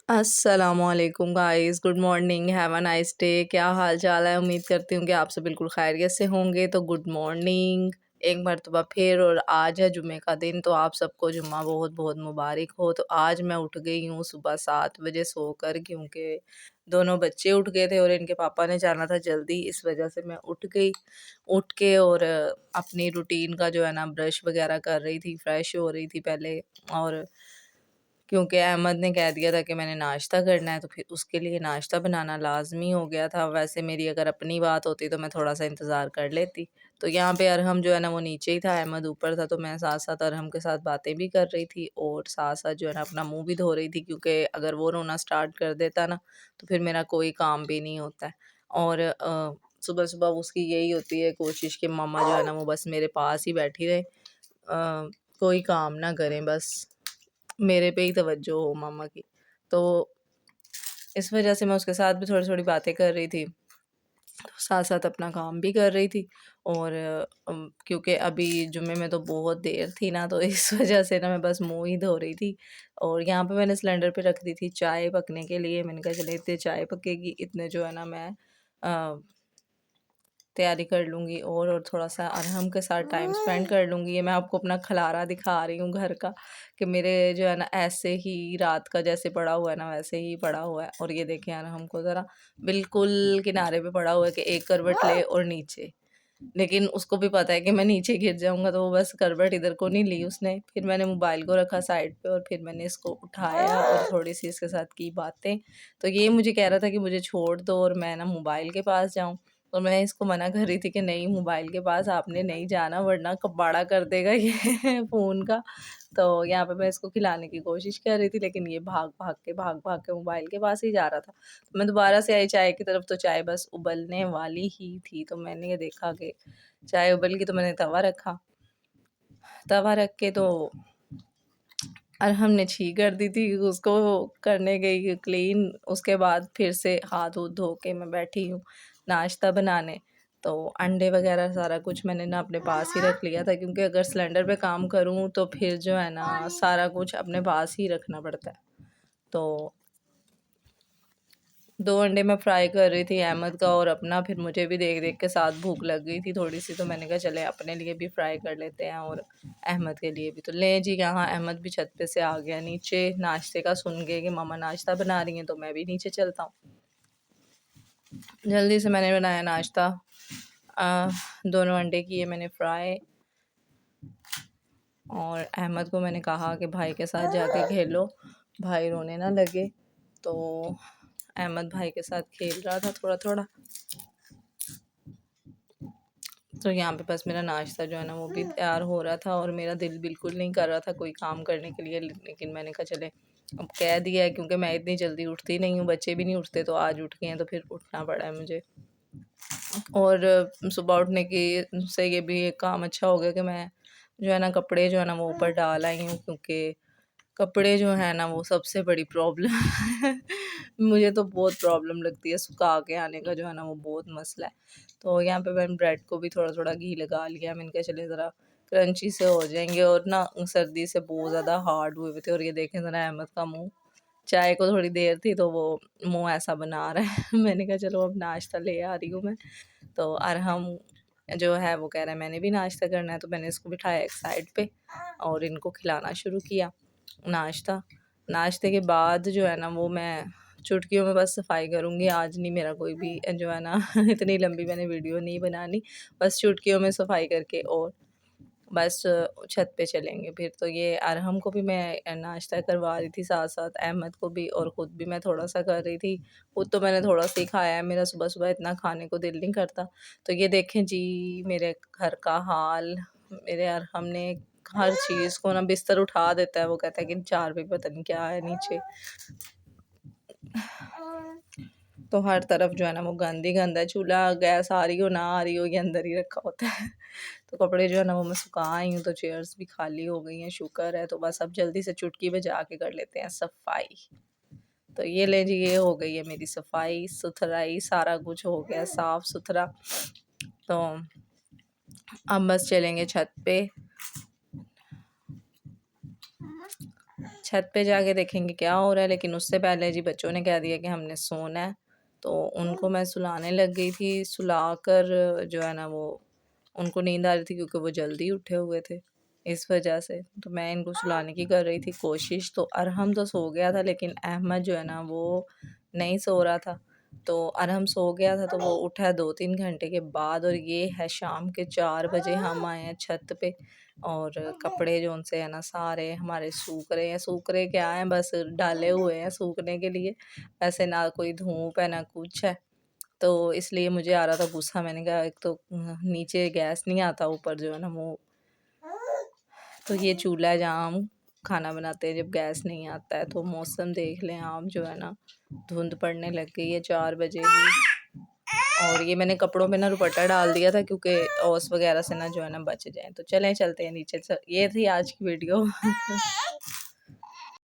अस्सलामुअलैकुम guys, good morning, have a nice day. क्या हाल चाल है? उम्मीद करती हूँ कि आप सब बिल्कुल खैरियत से होंगे। तो गुड मॉर्निंग एक मरतबा फिर, और आज है जुम्मे का दिन, तो आप सबको जुम्मा बहुत बहुत मुबारक हो। तो आज मैं उठ गई हूँ सुबह 7 बजे सोकर, क्योंकि दोनों बच्चे उठ गए थे और इनके पापा ने जाना था जल्दी, इस वजह से मैं उठ गई। उठ के और अपनी रूटीन का जो है ना ब्रश वगैरह कर रही थी, फ्रेश हो रही थी पहले। और क्योंकि अहमद ने कह दिया था कि मैंने नाश्ता करना है, तो फिर उसके लिए नाश्ता बनाना लाज़मी हो गया था। वैसे मेरी अगर अपनी बात होती तो मैं थोड़ा-सा इंतज़ार कर लेती। तो यहाँ पे अरहम जो है ना वो नीचे ही था, अहमद ऊपर था, तो मैं साथ-साथ अरहम के साथ बातें भी कर रही थी और साथ-साथ जो है ना अपना मुँह भी धो रही थी, क्योंकि अगर वो रोना स्टार्ट कर देता ना, तो फिर मेरा कोई काम भी नहीं होता है। और सुबह-सुबह उसकी यही होती है कोशिश कि मम्मा जो है ना वो बस मेरे पास ही बैठी रहे, कोई काम ना करें, बस मेरे पे ही तवज्जो हो मम्मा की। तो इस वज़ह से मैं उसके साथ भी थोड़ी-थोड़ी बातें कर रही थी, साथ-साथ अपना काम भी कर रही थी। और क्योंकि अभी जुम्मे में तो बहुत देर थी ना, तो इस वज़ह से ना मैं बस मुँह ही धो रही थी। और यहाँ पे मैंने सिलेंडर पे रख दी थी चाय पकने के लिए। मैंने कहा चलो इतने चाय पकेगी, इतने जो है ना मैं अ तैयारी कर लूँगी और थोड़ा-सा अरहम के साथ टाइम स्पेंड कर लूँगी। ये मैं आपको अपना खलारा दिखा रही हूँ घर का, कि मेरे जो है ना ऐसे ही रात का जैसे पड़ा हुआ है ना वैसे ही पड़ा हुआ है। और ये देखें अरहम को ज़रा, बिल्कुल किनारे पे पड़ा हुआ है कि एक करवट ले और नीचे। लेकिन उसको भी पता है कि मैं नीचे गिर जाऊँगा, तो वो बस करवट इधर को नहीं ली उसने। फिर मैंने मोबाइल को रखा साइड पे और फिर मैंने इसको उठाया और थोड़ी-सी इसके साथ की बातें। तो ये मुझे कह रहा था कि मुझे छोड़ दो और मैं ना मोबाइल के पास जाऊँ। और मैं इसको मना कर रही थी कि नहीं, मोबाइल के पास आपने नहीं जाना, वरना कबाड़ा कर देगा ये फ़ोन का। तो यहाँ पे मैं इसको खिलाने की कोशिश कर रही थी, लेकिन ये भाग-भाग के मोबाइल के पास ही जा रहा था। तो मैं दोबारा से आई चाय की तरफ, तो चाय बस उबलने वाली ही थी। तो मैंने ये देखा कि चाय उबल गई, तो मैंने तवा रखा। तवा रख के तो हमने छी कर दी थी, उसको करने गई क्लीन। उसके बाद फिर से हाथ वूथ धो के मैं बैठी हूँ नाश्ता बनाने। तो अंडे वगैरह सारा कुछ मैंने ना अपने पास ही रख लिया था, क्योंकि अगर सिलेंडर पे काम करूँ तो फिर जो है ना सारा कुछ अपने पास ही रखना पड़ता है। तो 2 अंडे मैं फ्राई कर रही थी अहमद का और अपना, फिर मुझे भी देख-देख के साथ भूख लग गई थी थोड़ी-सी, तो मैंने कहा चले अपने लिए भी फ्राई कर लेते हैं और अहमद के लिए भी। तो लें जी, यहाँ अहमद भी छत पे से आ गया नीचे नाश्ते का सुन के कि मम्मा नाश्ता बना रही हैं, तो मैं भी नीचे चलता हूँ। जल्दी से मैंने बनाया नाश्ता। दोनों अंडे किए मैंने फ्राई, और अहमद को मैंने कहा कि भाई के साथ जाके खेलो, भाई रोने ना लगे। तो अहमद भाई के साथ खेल रहा था थोड़ा-थोड़ा। तो यहाँ पे बस मेरा नाश्ता जो है ना वो भी तैयार हो रहा था और मेरा दिल बिल्कुल नहीं कर रहा था कोई काम करने के लिए, लेकिन मैंने कहा चले अब कह दिया है, क्योंकि मैं इतनी जल्दी उठती नहीं हूँ, बच्चे भी नहीं उठते, तो आज उठ गए हैं तो फिर उठना पड़ा है मुझे। और सुबह उठने की से ये भी एक काम अच्छा हो गया कि मैं जो है ना कपड़े जो है ना वो ऊपर डाल आई हूँ, क्योंकि कपड़े जो है ना वो सबसे बड़ी प्रॉब्लम है। मुझे तो बहुत प्रॉब्लम लगती है, सुखा के आने का जो है ना वो बहुत मसला है। तो यहाँ पे मैंने ब्रेड को भी थोड़ा-थोड़ा घी लगा लिया। मैंने कहा चलिए ज़रा क्रंची से हो जाएँगे, और ना सर्दी से बहुत ज़्यादा हार्ड हुए हुए थे। और ये देखें ज़रा अहमद का मुँह, चाय को थोड़ी देर थी तो वो मुँह ऐसा बना रहा है। मैंने कहा चलो अब नाश्ता ले आ रही हूँ मैं। तो अरहम जो है वो कह रहा है मैंने भी नाश्ता करना है, तो मैंने इसको बिठाया एक साइड पे और इनको खिलाना शुरू किया नाश्ता। नाश्ते के बाद जो है ना वो मैं चुटकियों में बस सफाई करूँगी। आज नहीं मेरा कोई भी जो है ना इतनी लंबी मैंने वीडियो नहीं बनानी, बस चुटकियों में सफाई करके और बस छत पे चलेंगे फिर। तो ये अरहम को भी मैं नाश्ता करवा रही थी, साथ-साथ अहमद को भी, और ख़ुद भी मैं थोड़ा-सा कर रही थी। ख़ुद तो मैंने थोड़ा-सा ही खाया है, मेरा सुबह-सुबह इतना खाने को दिल नहीं करता। तो ये देखें जी मेरे घर का हाल, मेरे अरहम ने हर चीज़ को ना बिस्तर उठा देता है, वो कहता है कि 4 पे पता नहीं क्या है नीचे। तो हर तरफ जो है ना वो गंद ही गंद है, चूल्हा गैस आ रही हो ना आ रही हो, ये अंदर ही रखा होता है। तो कपड़े जो है ना वो मैं सुखा आई हूँ, तो चेयर्स भी खाली हो गई हैं, शुक्र है। तो बस अब जल्दी से चुटकी बजा के कर लेते हैं सफाई। तो ये लें जी, ये हो गई है मेरी सफाई सुथराई, सारा कुछ हो गया साफ सुथरा। तो अब बस चलेंगे छत पे। छत पे जाके देखेंगे क्या हो रहा है, लेकिन उससे पहले जी बच्चों ने कह दिया कि हमने सोना है। तो उनको मैं सुलाने लग गई थी, सुलाकर जो है ना वो उनको नींद आ रही थी क्योंकि वो जल्दी उठे हुए थे, इस वजह से। तो मैं इनको सुलाने की कर रही थी कोशिश, तो अरहम तो सो गया था लेकिन अहमद जो है ना वो नहीं सो रहा था। तो अरहम सो गया था तो वो उठा 2-3 घंटे के बाद, और ये है शाम के 4 बजे हम आए हैं छत पे। और कपड़े जो उनसे है ना सारे हमारे सूख रहे हैं, सूख रहे क्या हैं, बस डाले हुए हैं सूखने के लिए। ऐसे ना कोई धूप है ना कुछ है, तो इसलिए मुझे आ रहा था गुस्सा। मैंने कहा एक तो नीचे गैस नहीं आता, ऊपर जो है ना वो, तो ये चूल्हा है जहाँ हम खाना बनाते हैं जब गैस नहीं आता है। तो मौसम देख लें आप, जो है ना धुंध पड़ने लग गई है 4 बजे ही। और ये मैंने कपड़ों में ना दुपट्टा डाल दिया था क्योंकि ओस वगैरह से ना जो है ना बच जाए। तो चलें चलते हैं नीचे। ये थी आज की वीडियो।